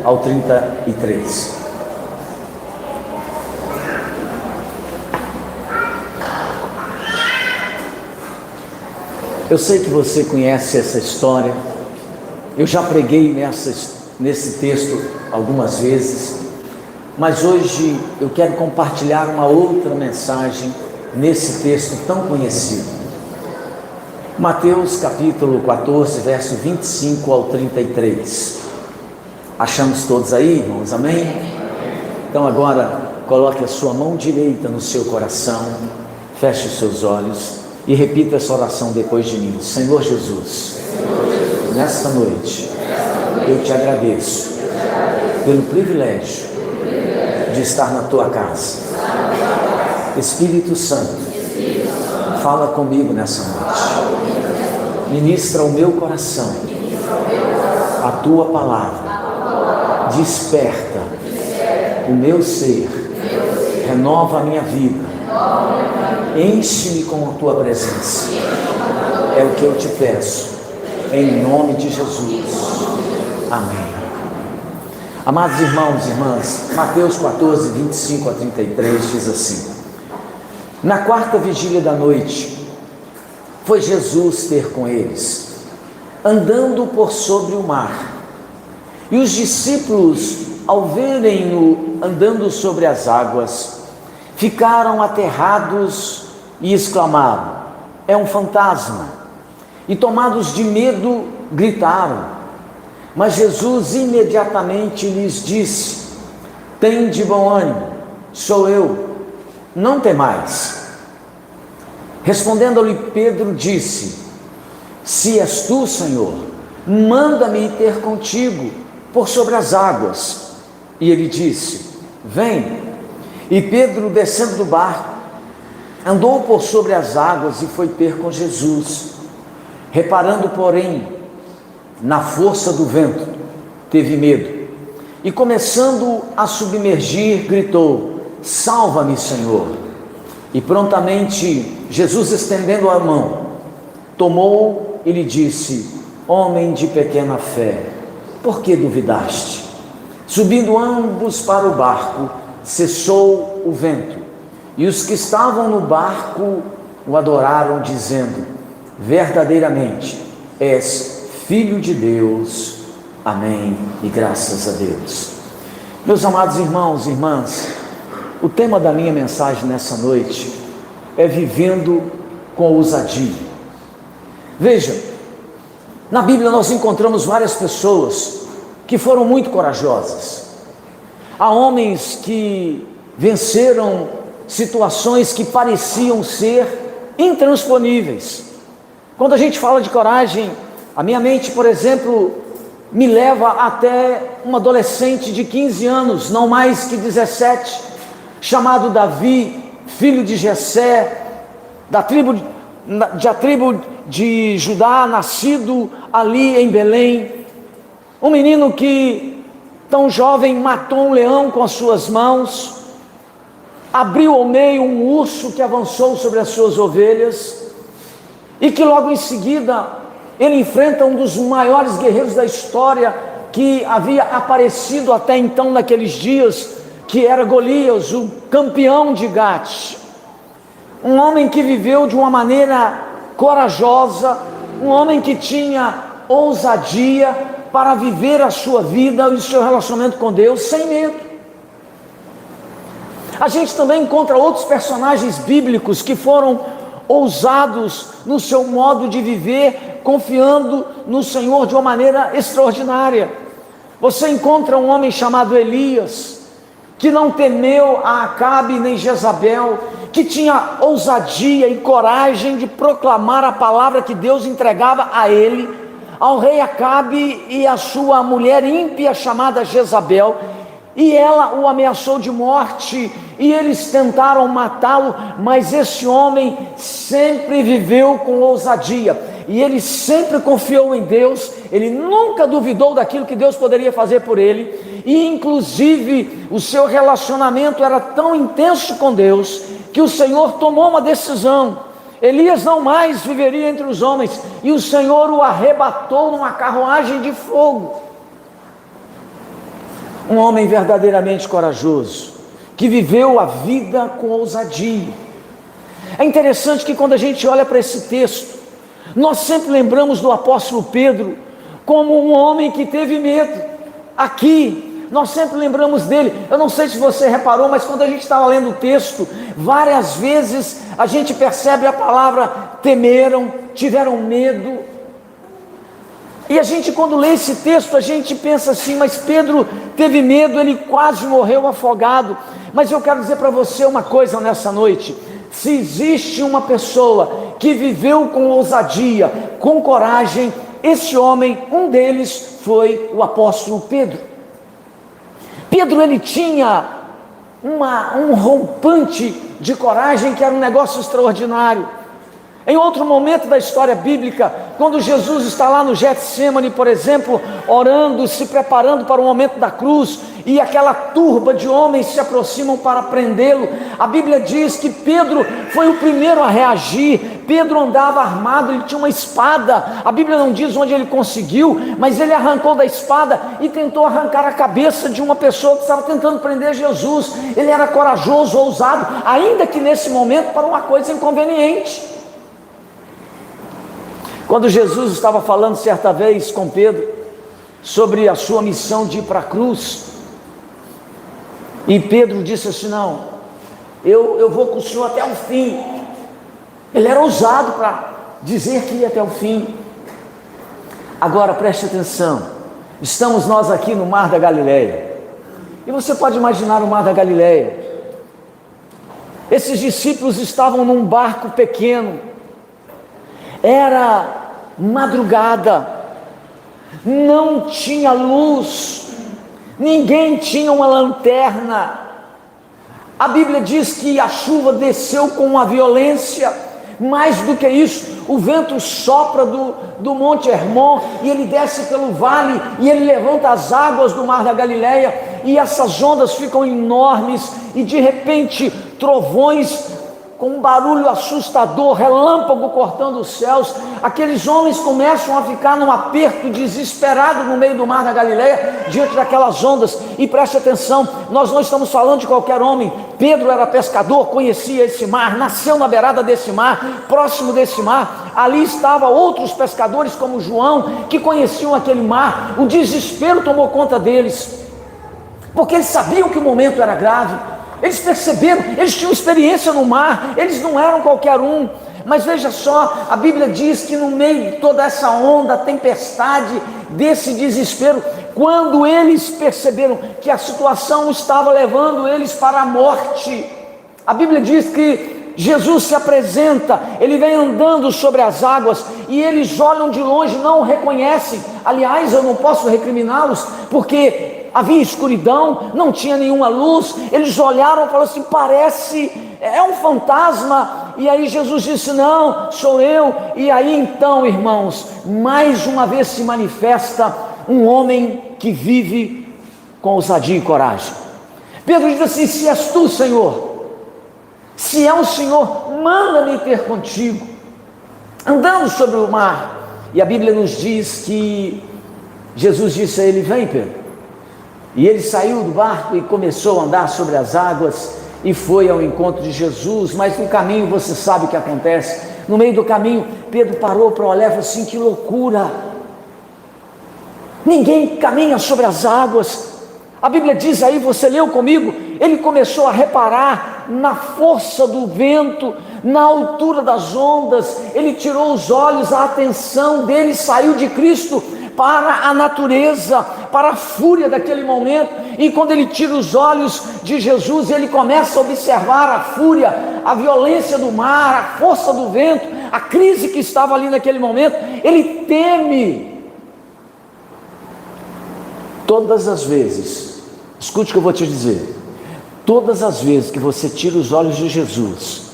ao 33. Eu sei que você conhece essa história, eu já preguei nesse texto algumas vezes, mas hoje eu quero compartilhar uma outra mensagem nesse texto tão conhecido. Mateus capítulo 14, verso 25 ao 33. Achamos todos aí, irmãos? Amém? Então agora coloque a sua mão direita no seu coração, feche os seus olhos e repita essa oração depois de mim. Senhor Jesus, nesta noite eu te agradeço pelo privilégio de estar na tua casa. Espírito Santo, fala comigo nessa noite. Ministra o meu coração a tua palavra. Desperta o meu ser. Renova a minha vida. Enche-me com a tua presença. É o que eu te peço, em nome de Jesus. Amém. Amados irmãos e irmãs, Mateus 14, 25 a 33 diz assim: na quarta vigília da noite, foi Jesus ter com eles, andando por sobre o mar. E os discípulos, ao verem-no andando sobre as águas, ficaram aterrados e exclamaram: é um fantasma. E tomados de medo, gritaram. Mas Jesus imediatamente lhes disse: tende bom ânimo, sou eu, não temais. Respondendo-lhe Pedro, disse: se és tu, Senhor, manda-me ir ter contigo por sobre as águas. E ele disse: vem. E Pedro, descendo do barco, andou por sobre as águas e foi ter com Jesus. Reparando, porém, na força do vento, teve medo. E começando a submergir, gritou: salva-me, Senhor. E prontamente Jesus, estendendo a mão, tomou e lhe disse: homem de pequena fé, por que duvidaste? Subindo ambos para o barco, cessou o vento, e os que estavam no barco o adoraram, dizendo: verdadeiramente és Filho de Deus. Amém, e graças a Deus. Meus amados irmãos e irmãs, o tema da minha mensagem nessa noite é vivendo com ousadia. Veja, na Bíblia nós encontramos várias pessoas que foram muito corajosas. Há homens que venceram situações que pareciam ser intransponíveis. Quando a gente fala de coragem, a minha mente, por exemplo, me leva até um adolescente de 15 anos, não mais que 17, chamado Davi, filho de Jessé, da tribo de Judá, nascido ali em Belém. Um menino que, tão jovem, matou um leão com as suas mãos, abriu ao meio um urso que avançou sobre as suas ovelhas, e que logo em seguida ele enfrenta um dos maiores guerreiros da história que havia aparecido até então naqueles dias, que era Golias, o campeão de Gate. Um homem que viveu de uma maneira corajosa, um homem que tinha ousadia para viver a sua vida e o seu relacionamento com Deus sem medo. A gente também encontra outros personagens bíblicos que foram ousados no seu modo de viver, confiando no Senhor de uma maneira extraordinária. Você encontra um homem chamado Elias, que não temeu a Acabe nem Jezabel, que tinha ousadia e coragem de proclamar a palavra que Deus entregava a ele, ao rei Acabe e a sua mulher ímpia chamada Jezabel, e ela o ameaçou de morte, e eles tentaram matá-lo, mas esse homem sempre viveu com ousadia, e ele sempre confiou em Deus, ele nunca duvidou daquilo que Deus poderia fazer por ele, e inclusive o seu relacionamento era tão intenso com Deus, que o Senhor tomou uma decisão. Elias não mais viveria entre os homens, e o Senhor o arrebatou numa carruagem de fogo. um homem verdadeiramente corajoso, que viveu a vida com ousadia. É interessante que quando a gente olha para esse texto, nós sempre lembramos do apóstolo Pedro como um homem que teve medo. Aqui, nós sempre lembramos dele. Eu não sei se você reparou, mas quando a gente estava lendo o texto, várias vezes a gente percebe a palavra temeram, tiveram medo. E a gente, quando lê esse texto, a gente pensa assim, mas Pedro teve medo, ele quase morreu afogado. Mas eu quero dizer para você uma coisa nessa noite: se existe uma pessoa que viveu com ousadia, com coragem, esse homem, um deles foi o apóstolo Pedro. Pedro, ele tinha um rompante de coragem que era um negócio extraordinário. Em outro momento da história bíblica, quando Jesus está lá no Getsêmani, por exemplo, orando, se preparando para o momento da cruz, e aquela turba de homens se aproximam para prendê-lo, a Bíblia diz que Pedro foi o primeiro a reagir. Pedro andava armado, ele tinha uma espada. A Bíblia não diz onde ele conseguiu, mas ele arrancou da espada e tentou arrancar a cabeça de uma pessoa que estava tentando prender Jesus. Ele era corajoso, ousado, ainda que nesse momento para uma coisa inconveniente. Quando Jesus estava falando certa vez com Pedro sobre a sua missão de ir para a cruz, e Pedro disse assim: não, eu vou com o Senhor até o fim. Ele era ousado para dizer que ia até o fim. Agora preste atenção, estamos nós aqui no Mar da Galileia, e você pode imaginar o Mar da Galileia. Esses discípulos estavam num barco pequeno, era madrugada, não tinha luz, ninguém tinha uma lanterna. A Bíblia diz que a chuva desceu com uma violência. Mais do que isso, o vento sopra do Monte Hermon, e ele desce pelo vale, e ele levanta as águas do Mar da Galileia, e essas ondas ficam enormes, e de repente trovões com um barulho assustador, relâmpago cortando os céus. Aqueles homens começam a ficar num aperto desesperado no meio do Mar da Galileia, diante daquelas ondas. E preste atenção, nós não estamos falando de qualquer homem. Pedro era pescador, conhecia esse mar, nasceu na beirada desse mar, próximo desse mar. Ali estavam outros pescadores como João, que conheciam aquele mar. O desespero tomou conta deles, porque eles sabiam que o momento era grave. Eles perceberam, eles tinham experiência no mar, eles não eram qualquer um. Mas veja só, a Bíblia diz que no meio de toda essa onda, tempestade, desse desespero, quando eles perceberam que a situação estava levando eles para a morte, a Bíblia diz que Jesus se apresenta, ele vem andando sobre as águas, e eles olham de longe, não o reconhecem. Aliás, eu não posso recriminá-los, porque havia escuridão, não tinha nenhuma luz. Eles olharam e falaram assim: é um fantasma. E aí Jesus disse: não, sou eu. E aí então, irmãos, mais uma vez se manifesta um homem que vive com ousadia e coragem. Pedro diz assim: se és tu, Senhor, se é o Senhor, manda-me ter contigo. Andando sobre o mar. E a Bíblia nos diz que Jesus disse a ele: vem, Pedro. E ele saiu do barco e começou a andar sobre as águas e foi ao encontro de Jesus. Mas no caminho, você sabe o que acontece. No meio do caminho, Pedro parou para olhar e falou assim: que loucura, ninguém caminha sobre as águas. A Bíblia diz aí, você leu comigo, ele começou a reparar na força do vento, na altura das ondas. Ele tirou os olhos, a atenção dele saiu de Cristo para a natureza, para a fúria daquele momento. E quando ele tira os olhos de Jesus, ele começa a observar a fúria, a violência do mar, a força do vento, a crise que estava ali naquele momento. Ele teme. Todas as vezes, escute o que eu vou te dizer, todas as vezes que você tira os olhos de Jesus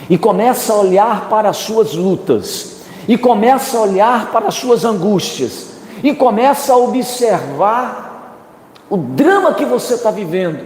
e começa a olhar para as suas lutas, e começa a olhar para as suas angústias, e começa a observar o drama que você está vivendo,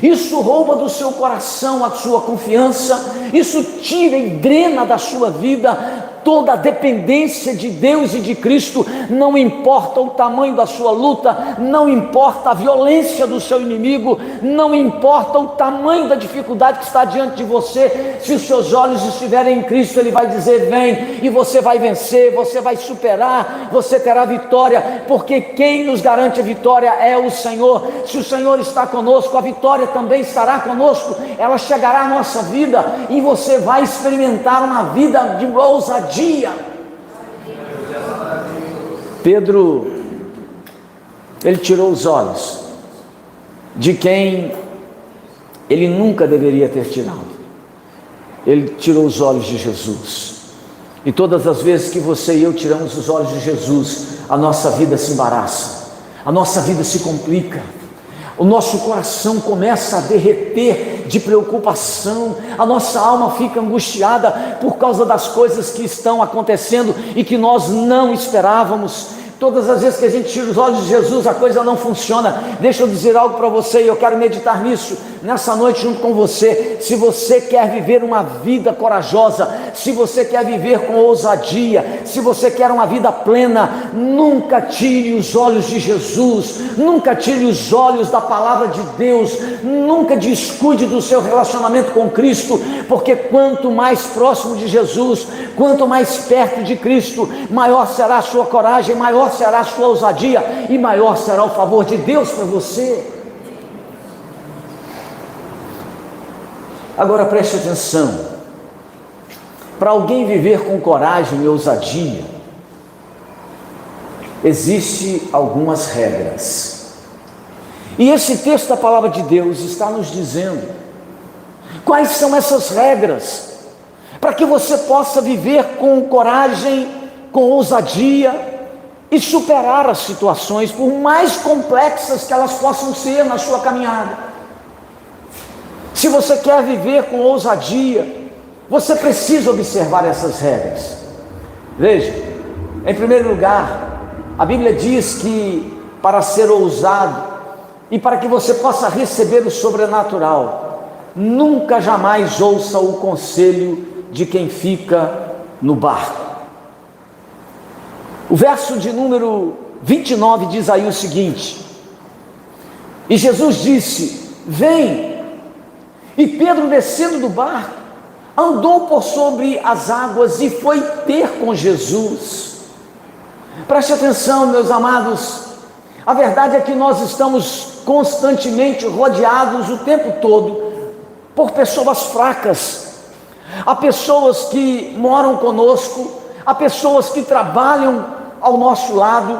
isso rouba do seu coração a sua confiança, isso tira e drena da sua vida toda a dependência de Deus e de Cristo, não importa o tamanho da sua luta, não importa a violência do seu inimigo, não importa o tamanho da dificuldade que está diante de você, se os seus olhos estiverem em Cristo, Ele vai dizer: vem, e você vai vencer, você vai superar, você terá vitória, porque quem nos garante a vitória é o Senhor. Se o Senhor está conosco, a vitória também estará conosco, ela chegará à nossa vida, e você vai experimentar uma vida de ousadia. Pedro, ele tirou os olhos de quem ele nunca deveria ter tirado. Ele tirou os olhos de Jesus. E todas as vezes que você e eu tiramos os olhos de Jesus, a nossa vida se embaraça, a nossa vida se complica, o nosso coração começa a derreter de preocupação, a nossa alma fica angustiada por causa das coisas que estão acontecendo e que nós não esperávamos. Todas as vezes que a gente tira os olhos de Jesus, a coisa não funciona. Deixa eu dizer algo para você, e eu quero meditar nisso nessa noite junto com você. Se você quer viver uma vida corajosa, se você quer viver com ousadia, se você quer uma vida plena, nunca tire os olhos de Jesus, nunca tire os olhos da palavra de Deus, nunca descuide do seu relacionamento com Cristo, porque quanto mais próximo de Jesus, quanto mais perto de Cristo, maior será a sua coragem, maior será a sua ousadia e maior será o favor de Deus para você. Agora preste atenção, para alguém viver com coragem e ousadia, existem algumas regras, e esse texto da palavra de Deus está nos dizendo quais são essas regras, para que você possa viver com coragem, com ousadia, e superar as situações, por mais complexas que elas possam ser na sua caminhada. Se você quer viver com ousadia, você precisa observar essas regras. Veja, em primeiro lugar, a Bíblia diz que para ser ousado e para que você possa receber o sobrenatural, nunca jamais ouça o conselho de quem fica no barco. O verso de número 29 diz aí o seguinte: e Jesus disse: vem. E Pedro, descendo do barco, andou por sobre as águas e foi ter com Jesus. Preste atenção, meus amados, a verdade é que nós estamos constantemente rodeados o tempo todo por pessoas fracas. Há pessoas que moram conosco, há pessoas que trabalham ao nosso lado,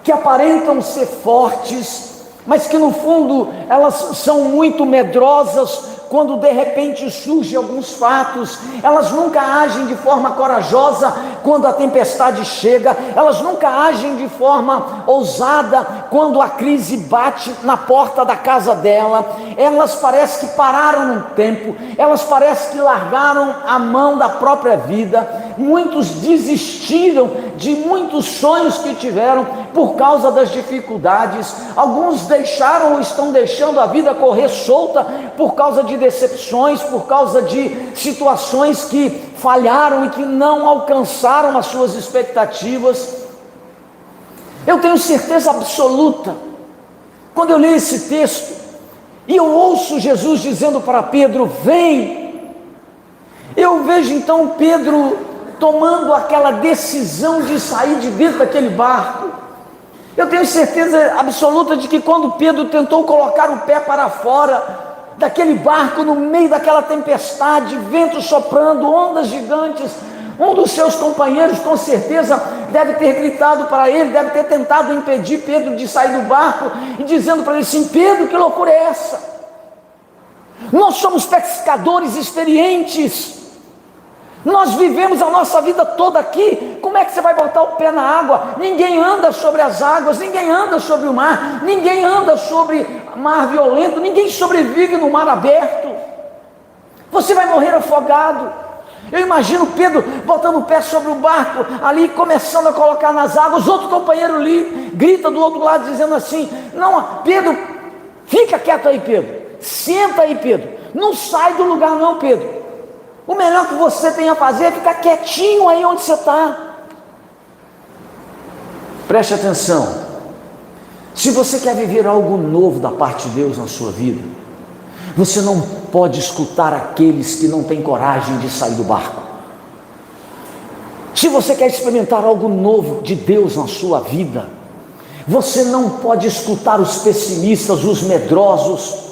que aparentam ser fortes, mas que no fundo elas são muito medrosas quando de repente surgem alguns fatos. Elas nunca agem de forma corajosa quando a tempestade chega, elas nunca agem de forma ousada quando a crise bate na porta da casa dela. Elas parecem que pararam no tempo, elas parecem que largaram a mão da própria vida. Muitos desistiram de muitos sonhos que tiveram por causa das dificuldades. Alguns deixaram ou estão deixando a vida correr solta por causa de decepções, por causa de situações que falharam e que não alcançaram as suas expectativas. Eu tenho certeza absoluta, quando eu leio esse texto e eu ouço Jesus dizendo para Pedro: vem, eu vejo então Pedro tomando aquela decisão de sair de dentro daquele barco. Eu tenho certeza absoluta de que quando Pedro tentou colocar o pé para fora daquele barco, no meio daquela tempestade, vento soprando, ondas gigantes, um dos seus companheiros com certeza deve ter gritado para ele, deve ter tentado impedir Pedro de sair do barco, e dizendo para ele assim: Pedro, que loucura é essa? Nós somos pescadores experientes, nós vivemos a nossa vida toda aqui, como é que você vai botar o pé na água? Ninguém anda sobre as águas, ninguém anda sobre o mar, ninguém anda sobre mar violento, ninguém sobrevive no mar aberto. Você vai morrer afogado. Eu imagino Pedro botando o pé sobre o barco, ali começando a colocar nas águas. Outro companheiro ali grita do outro lado dizendo assim: não, Pedro, fica quieto aí, Pedro, senta aí, Pedro, não sai do lugar não, Pedro. O melhor que você tem a fazer é ficar quietinho aí onde você está. Preste atenção. Se você quer viver algo novo da parte de Deus na sua vida, você não pode escutar aqueles que não têm coragem de sair do barco. Se você quer experimentar algo novo de Deus na sua vida, você não pode escutar os pessimistas, os medrosos.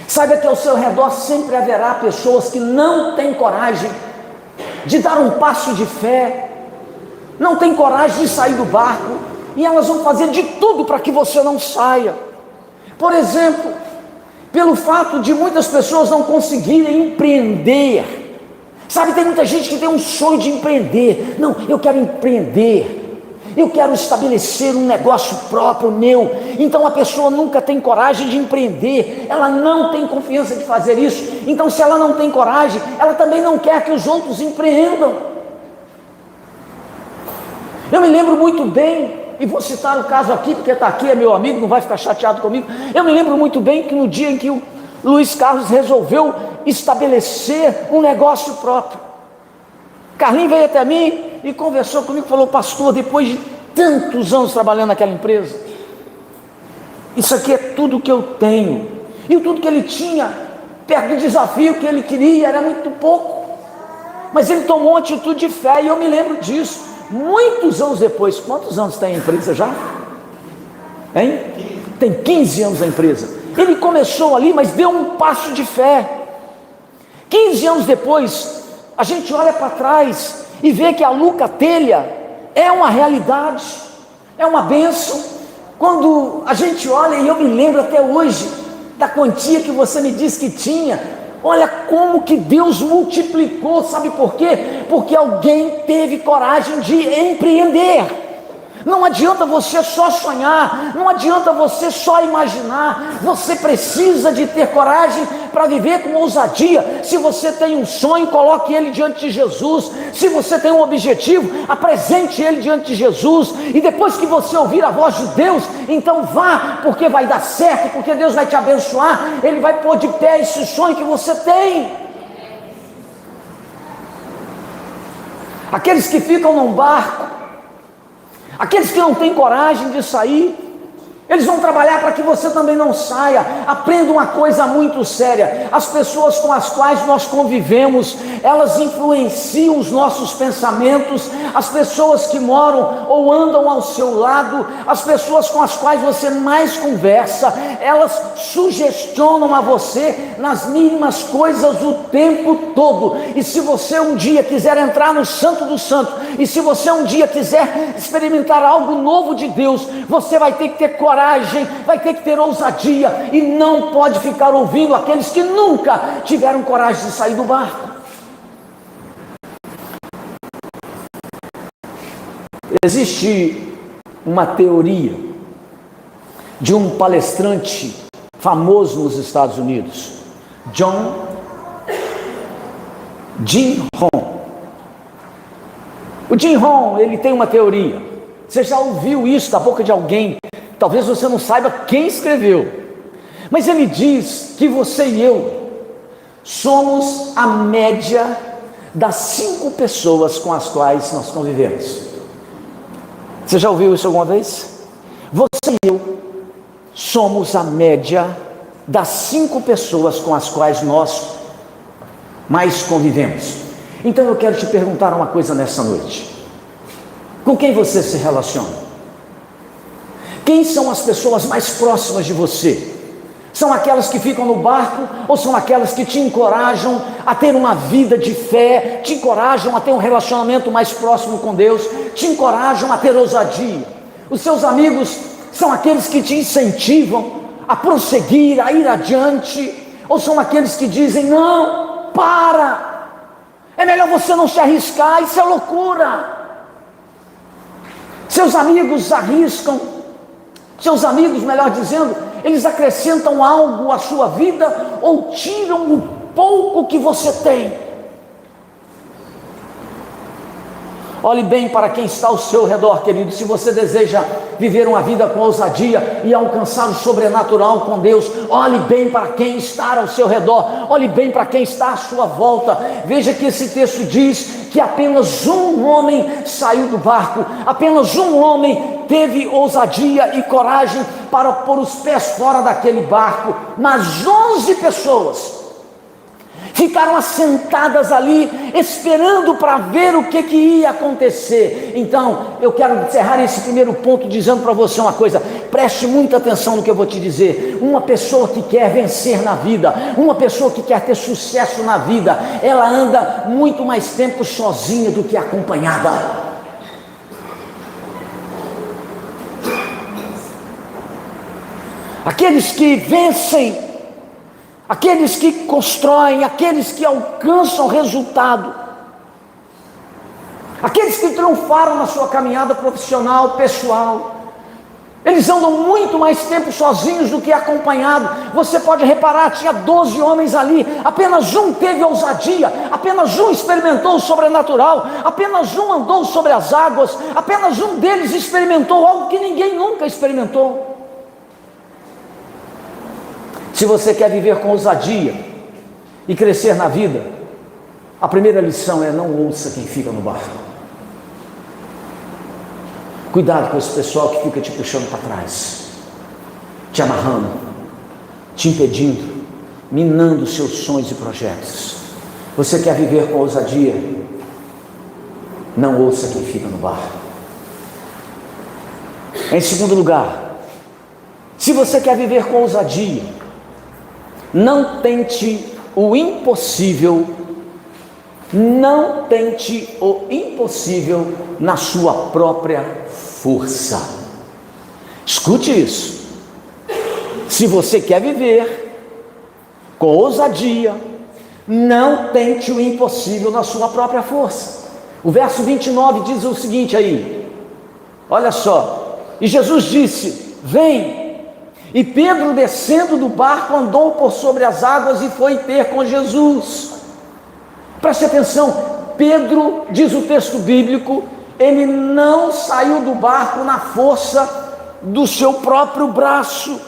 Saiba que ao seu redor sempre haverá pessoas que não têm coragem de dar um passo de fé, não têm coragem de sair do barco, e elas vão fazer de tudo para que você não saia. Por exemplo, pelo fato de muitas pessoas não conseguirem empreender. Sabe, tem muita gente que tem um sonho de empreender. Não, eu quero empreender, eu quero estabelecer um negócio próprio meu. Então a pessoa nunca tem coragem de empreender, ela não tem confiança de fazer isso. Então, se ela não tem coragem, ela também não quer que os outros empreendam. Eu me lembro muito bem, e vou citar o caso aqui, porque está aqui, é meu amigo, não vai ficar chateado comigo. Eu me lembro muito bem que no dia em que o Luiz Carlos resolveu estabelecer um negócio próprio, Carlinhos veio até mim e conversou comigo, falou: pastor, depois de tantos anos trabalhando naquela empresa, isso aqui é tudo que eu tenho. E tudo que ele tinha, perto do desafio que ele queria, era muito pouco. Mas ele tomou uma atitude de fé, e eu me lembro disso. Muitos anos depois. Quantos anos tem a empresa já? Hein? Tem 15 anos a empresa. Ele começou ali, mas deu um passo de fé. 15 anos depois, a gente olha para trás e vê que a Luca Telha é uma realidade, é uma bênção. Quando a gente olha, e eu me lembro até hoje da quantia que você me disse que tinha, olha como que Deus multiplicou. Sabe por quê? Porque alguém teve coragem de empreender. Não adianta você só sonhar, não adianta você só imaginar, você precisa de ter coragem para viver com ousadia. Se você tem um sonho, coloque ele diante de Jesus. Se você tem um objetivo, apresente ele diante de Jesus, e depois que você ouvir a voz de Deus, então vá, porque vai dar certo, porque Deus vai te abençoar, Ele vai pôr de pé esse sonho que você tem. Aqueles que ficam num barco, aqueles que não têm coragem de sair, eles vão trabalhar para que você também não saia. Aprenda uma coisa muito séria: as pessoas com as quais nós convivemos, elas influenciam os nossos pensamentos. As pessoas que moram ou andam ao seu lado, as pessoas com as quais você mais conversa, elas sugestionam a você nas mínimas coisas o tempo todo. E se você um dia quiser entrar no Santo dos Santos, e se você um dia quiser experimentar algo novo de Deus, você vai ter que ter coragem, vai ter que ter ousadia, e não pode ficar ouvindo aqueles que nunca tiveram coragem de sair do barco. Existe uma teoria de um palestrante famoso nos Estados Unidos, Jim Rohn. O Jim Rohn, ele tem uma teoria. Você já ouviu isso da boca de alguém? Talvez você não saiba quem escreveu, mas ele diz que você e eu somos a média das 5 pessoas com as quais nós convivemos. Você já ouviu isso alguma vez? Você e eu somos a média das 5 pessoas com as quais nós mais convivemos. Então eu quero te perguntar uma coisa nessa noite: com quem você se relaciona? Quem são as pessoas mais próximas de você? São aquelas que ficam no barco, ou são aquelas que te encorajam a ter uma vida de fé, te encorajam a ter um relacionamento mais próximo com Deus, te encorajam a ter ousadia? Os seus amigos são aqueles que te incentivam a prosseguir, a ir adiante, ou são aqueles que dizem: não, para, é melhor você não se arriscar, isso é loucura? Seus amigos arriscam, seus amigos, melhor dizendo, eles acrescentam algo à sua vida ou tiram o pouco que você tem? Olhe bem para quem está ao seu redor, querido. Se você deseja viver uma vida com ousadia e alcançar o sobrenatural com Deus, olhe bem para quem está ao seu redor, olhe bem para quem está à sua volta. Veja que esse texto diz que apenas um homem saiu do barco, apenas um homem teve ousadia e coragem para pôr os pés fora daquele barco, mas 11 pessoas ficaram assentadas ali, esperando para ver o que ia acontecer. Então, eu quero encerrar esse primeiro ponto dizendo para você uma coisa: preste muita atenção no que eu vou te dizer. Uma pessoa que quer vencer na vida, uma pessoa que quer ter sucesso na vida, ela anda muito mais tempo sozinha do que acompanhada. Aqueles que vencem, aqueles que constroem, aqueles que alcançam resultado, aqueles que triunfaram na sua caminhada profissional, pessoal, eles andam muito mais tempo sozinhos do que acompanhado. Você pode reparar, tinha 12 homens ali, apenas um teve ousadia, apenas um experimentou o sobrenatural, apenas um andou sobre as águas, apenas um deles experimentou algo que ninguém nunca experimentou. Se você quer viver com ousadia e crescer na vida, a primeira lição é: não ouça quem fica no barco. Cuidado com esse pessoal que fica te puxando para trás, te amarrando, te impedindo, minando seus sonhos e projetos. Você quer viver com ousadia? Não ouça quem fica no barco. Em segundo lugar, se você quer viver com ousadia, não tente o impossível, não tente o impossível na sua própria força. Escute isso. Se você quer viver com ousadia, não tente o impossível na sua própria força. O verso 29 diz o seguinte aí, olha só: e Jesus disse: vem. E Pedro, descendo do barco, andou por sobre as águas e foi ter com Jesus. Preste atenção, Pedro, diz o texto bíblico, ele não saiu do barco na força do seu próprio braço.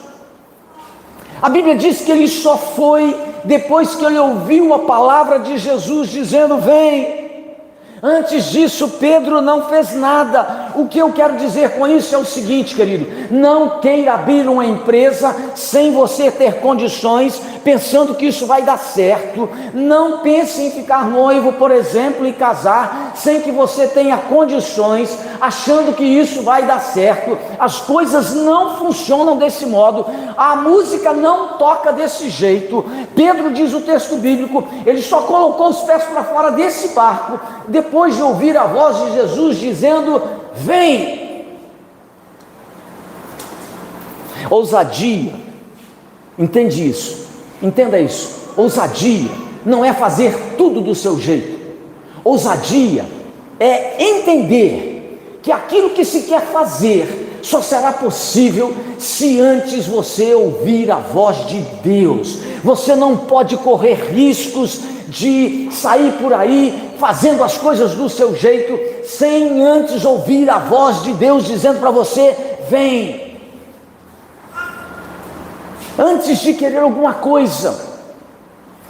A Bíblia diz que ele só foi depois que ele ouviu a palavra de Jesus dizendo: vem. Antes disso, Pedro não fez nada. O que eu quero dizer com isso é o seguinte, querido: não queira abrir uma empresa sem você ter condições, pensando que isso vai dar certo. Não pense em ficar noivo, por exemplo, e casar sem que você tenha condições, achando que isso vai dar certo. As coisas não funcionam desse modo, a música não toca desse jeito. Pedro, diz o texto bíblico, ele só colocou os pés para fora desse barco depois de ouvir a voz de Jesus dizendo: vem. Ousadia, entende isso, entenda isso. Ousadia não é fazer tudo do seu jeito. Ousadia é entender que aquilo que se quer fazer só será possível se antes você ouvir a voz de Deus. Você não pode correr riscos de sair por aí fazendo as coisas do seu jeito, sem antes ouvir a voz de Deus dizendo para você: vem. Antes de querer alguma coisa,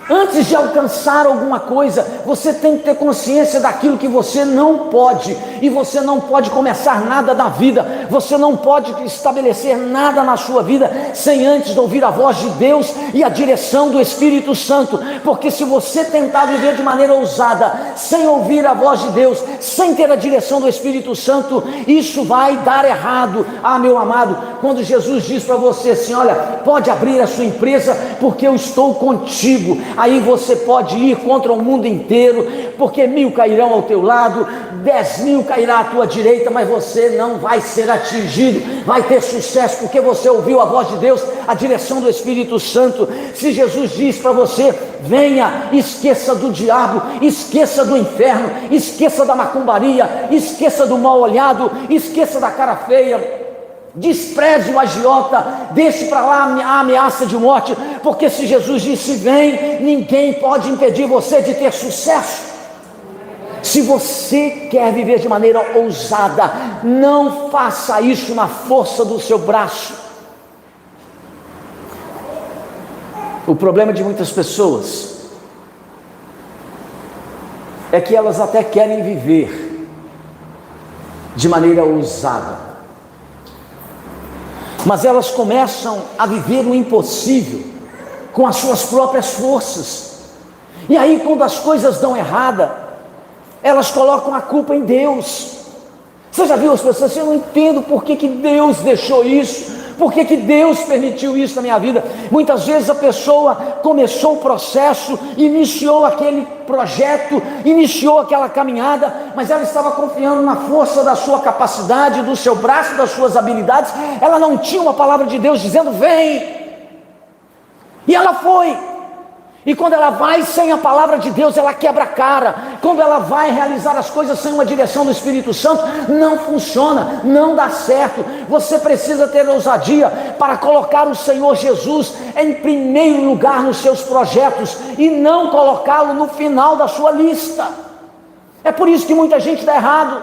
antes de alcançar alguma coisa, você tem que ter consciência daquilo que você não pode, e você não pode começar nada na vida, você não pode estabelecer nada na sua vida, sem antes ouvir a voz de Deus e a direção do Espírito Santo, porque se você tentar viver de maneira ousada, sem ouvir a voz de Deus, sem ter a direção do Espírito Santo, isso vai dar errado. Ah, meu amado, quando Jesus diz para você assim: olha, pode abrir a sua empresa, porque eu estou contigo, aí você pode ir contra o mundo inteiro, porque 1000 cairão ao teu lado, 10.000 cairá à tua direita, mas você não vai ser atingido, vai ter sucesso, porque você ouviu a voz de Deus, a direção do Espírito Santo. Se Jesus diz para você: venha, esqueça do diabo, esqueça do inferno, esqueça da macumbaria, esqueça do mal olhado, esqueça da cara feia, despreze o agiota, deixe para lá a ameaça de morte, porque se Jesus disse vem, ninguém pode impedir você de ter sucesso. Se você quer viver de maneira ousada, não faça isso na força do seu braço. O problema de muitas pessoas é que elas até querem viver de maneira ousada, mas elas começam a viver o impossível com as suas próprias forças. E aí, quando as coisas dão errada, elas colocam a culpa em Deus. Você já viu as pessoas assim: eu não entendo por que Deus deixou isso, por que Deus permitiu isso na minha vida? Muitas vezes a pessoa começou o processo, iniciou aquele projeto, iniciou aquela caminhada, mas ela estava confiando na força da sua capacidade, do seu braço, das suas habilidades. Ela não tinha uma palavra de Deus dizendo: vem. E ela foi. E quando ela vai sem a palavra de Deus, ela quebra a cara. Quando ela vai realizar as coisas sem uma direção do Espírito Santo, não funciona, não dá certo. Você precisa ter ousadia para colocar o Senhor Jesus em primeiro lugar nos seus projetos e não colocá-lo no final da sua lista. É por isso que muita gente dá errado.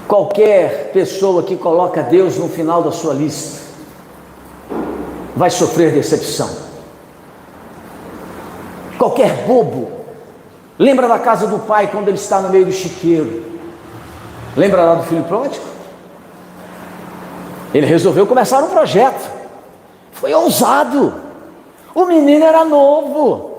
Qualquer pessoa que coloca Deus no final da sua lista vai sofrer decepção. Qualquer bobo. Lembra da casa do pai quando ele está no meio do chiqueiro? Lembra lá do filho pródigo? Ele resolveu começar um projeto. Foi ousado. O menino era novo,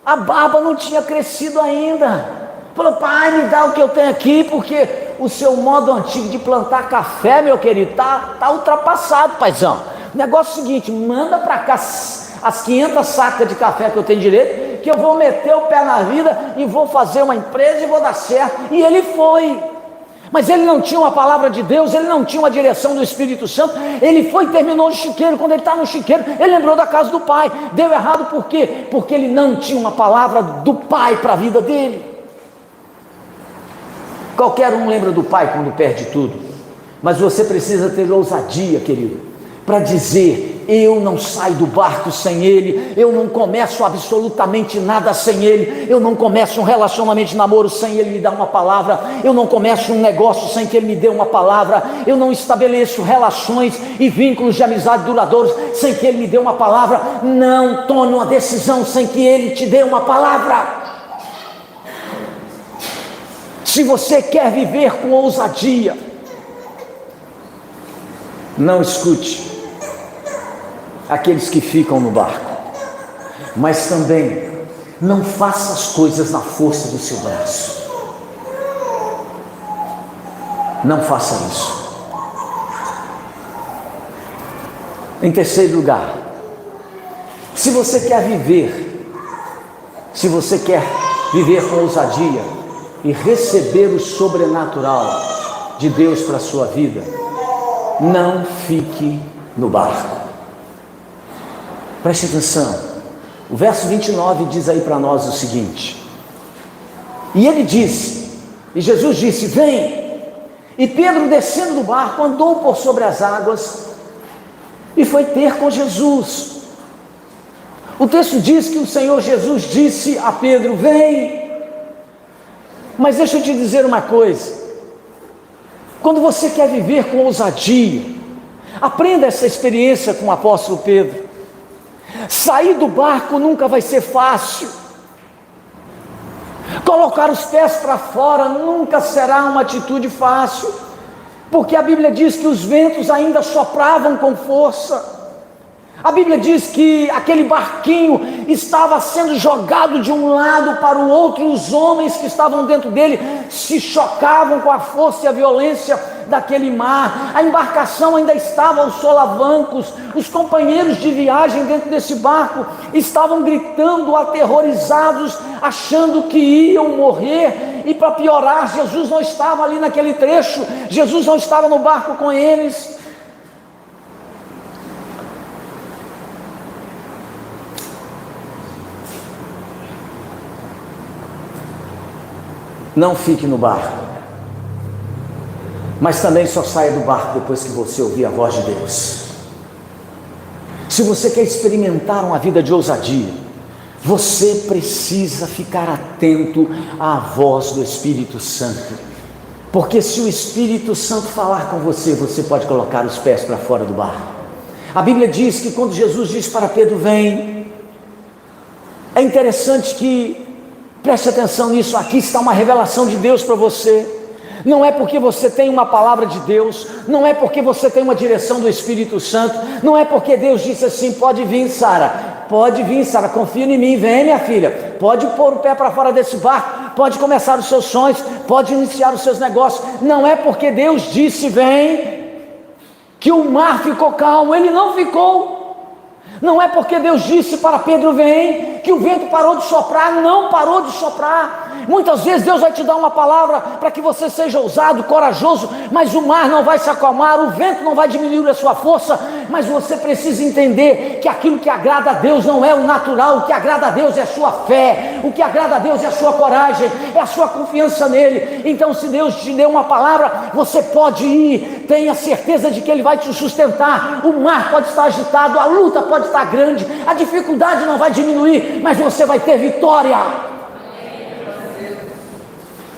a barba não tinha crescido ainda. Falou: pai, me dá o que eu tenho aqui, porque o seu modo antigo de plantar café, meu querido, tá ultrapassado, paizão. O negócio é o seguinte: manda para cá as 500 sacas de café que eu tenho direito, que eu vou meter o pé na vida e vou fazer uma empresa e vou dar certo. E ele foi. Mas ele não tinha uma palavra de Deus, ele não tinha uma direção do Espírito Santo. Ele foi e terminou no chiqueiro. Quando ele está no chiqueiro, ele lembrou da casa do pai. Deu errado por quê? Porque ele não tinha uma palavra do pai para a vida dele. Qualquer um lembra do pai quando perde tudo, mas você precisa ter ousadia, querido, para dizer: eu não saio do barco sem ele, eu não começo absolutamente nada sem ele, eu não começo um relacionamento de namoro sem ele me dar uma palavra, eu não começo um negócio sem que ele me dê uma palavra, eu não estabeleço relações e vínculos de amizade duradouros sem que ele me dê uma palavra. Não tome uma decisão sem que ele te dê uma palavra. Se você quer viver com ousadia, não escute aqueles que ficam no barco, mas também não faça as coisas na força do seu braço. Não faça isso. Em terceiro lugar, se você quer viver com ousadia e receber o sobrenatural de Deus para a sua vida, não fique no barco. Preste atenção, o verso 29 diz aí para nós o seguinte: e ele disse, e Jesus disse: vem. E Pedro, descendo do barco, andou por sobre as águas e foi ter com Jesus. O texto diz que o Senhor Jesus disse a Pedro: vem. Mas deixa eu te dizer uma coisa: quando você quer viver com ousadia, aprenda essa experiência com o apóstolo Pedro. Sair do barco nunca vai ser fácil. Colocar os pés para fora nunca será uma atitude fácil, porque a Bíblia diz que os ventos ainda sopravam com força. A Bíblia diz que aquele barquinho estava sendo jogado de um lado para o outro, e os homens que estavam dentro dele se chocavam com a força e a violência daquele mar. A embarcação ainda estava aos solavancos. Os companheiros de viagem dentro desse barco estavam gritando, aterrorizados, achando que iam morrer. E para piorar, Jesus não estava ali naquele trecho, Jesus não estava no barco com eles. Não fique no barco, mas também só saia do barco depois que você ouvir a voz de Deus. Se você quer experimentar uma vida de ousadia, Você precisa ficar atento à voz do Espírito Santo, porque se o Espírito Santo falar com você, você pode colocar os pés para fora do barco. A Bíblia diz que quando Jesus disse para Pedro: vem, é interessante que, preste atenção nisso, aqui está uma revelação de Deus para você. Não é porque você tem uma palavra de Deus, não é porque você tem uma direção do Espírito Santo, não é porque Deus disse assim: pode vir, Sara, confia em mim, vem, minha filha, pode pôr o pé para fora desse barco, pode começar os seus sonhos, pode iniciar os seus negócios. Não é porque Deus disse vem, que o mar ficou calmo. Ele não ficou. Não é porque Deus disse para Pedro vem, que o vento parou de soprar. Não parou de soprar. Muitas vezes Deus vai te dar uma palavra para que você seja ousado, corajoso, mas o mar não vai se acalmar, o vento não vai diminuir a sua força, mas você precisa entender que aquilo que agrada a Deus não é o natural. O que agrada a Deus é a sua fé, o que agrada a Deus é a sua coragem, é a sua confiança nele. Então, se Deus te deu uma palavra, você pode ir, tenha certeza de que ele vai te sustentar. O mar pode estar agitado, a luta pode estar grande, a dificuldade não vai diminuir, mas você vai ter vitória.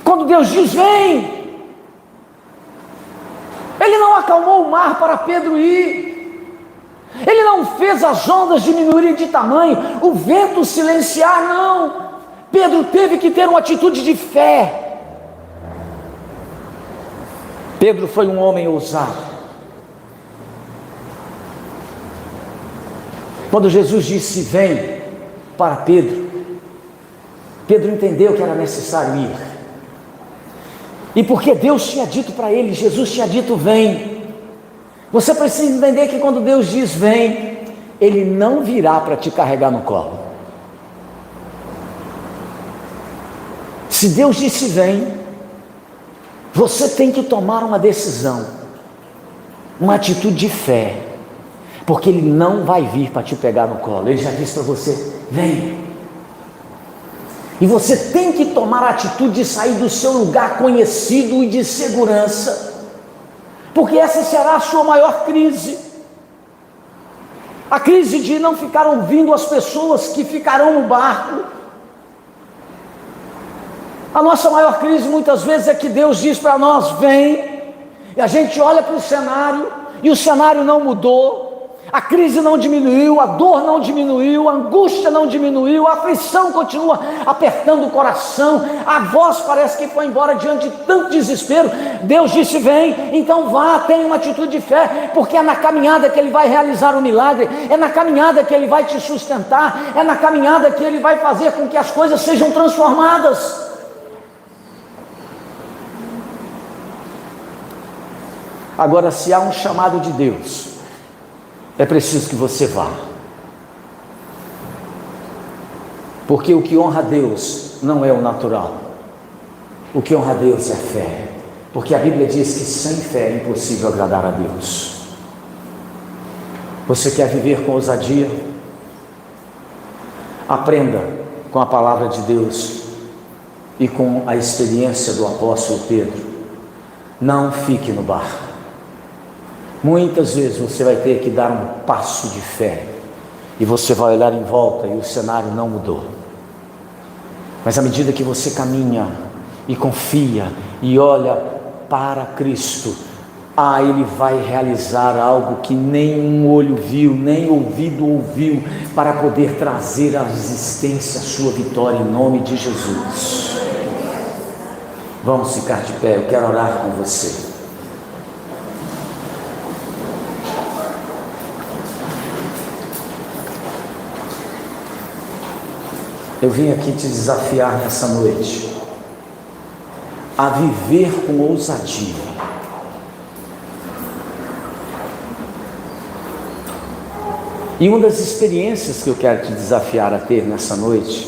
Quando Deus diz vem, ele não acalmou o mar para Pedro ir, ele não fez as ondas diminuírem de tamanho, o vento silenciar, não. Pedro teve que ter uma atitude de fé. Pedro foi um homem ousado. Quando Jesus disse vem para Pedro, Pedro entendeu que era necessário ir. E porque Deus tinha dito para ele, Jesus tinha dito vem, você precisa entender que quando Deus diz vem, ele não virá para te carregar no colo. Se Deus disse vem, você tem que tomar uma decisão, uma atitude de fé, porque ele não vai vir para te pegar no colo. Ele já disse para você vem. E você tem que tomar a atitude de sair do seu lugar conhecido e de segurança, porque essa será a sua maior crise. A crise de não ficar ouvindo as pessoas que ficarão no barco. A nossa maior crise muitas vezes é que Deus diz para nós vem, e a gente olha para o cenário, e o cenário não mudou. A crise não diminuiu, a dor não diminuiu, a angústia não diminuiu, a aflição continua apertando o coração, a voz parece que foi embora diante de tanto desespero. Deus disse vem, então vá, tenha uma atitude de fé, porque é na caminhada que ele vai realizar o milagre, é na caminhada que ele vai te sustentar, é na caminhada que ele vai fazer com que as coisas sejam transformadas. Agora, se há um chamado de Deus, é preciso que você vá, porque o que honra a Deus não é o natural, o que honra a Deus é a fé, porque a Bíblia diz que sem fé é impossível agradar a Deus. Você quer viver com ousadia? Aprenda com a palavra de Deus e com a experiência do apóstolo Pedro. Não fique no barco. Muitas vezes você vai ter que dar um passo de fé, e você vai olhar em volta e o cenário não mudou, mas à medida que você caminha e confia e olha para Cristo, Ele vai realizar algo que nenhum olho viu, nem ouvido ouviu, para poder trazer à existência a sua vitória em nome de Jesus. Vamos ficar de pé, eu quero orar com você. Eu vim aqui te desafiar nessa noite a viver com ousadia. E uma das experiências que eu quero te desafiar a ter nessa noite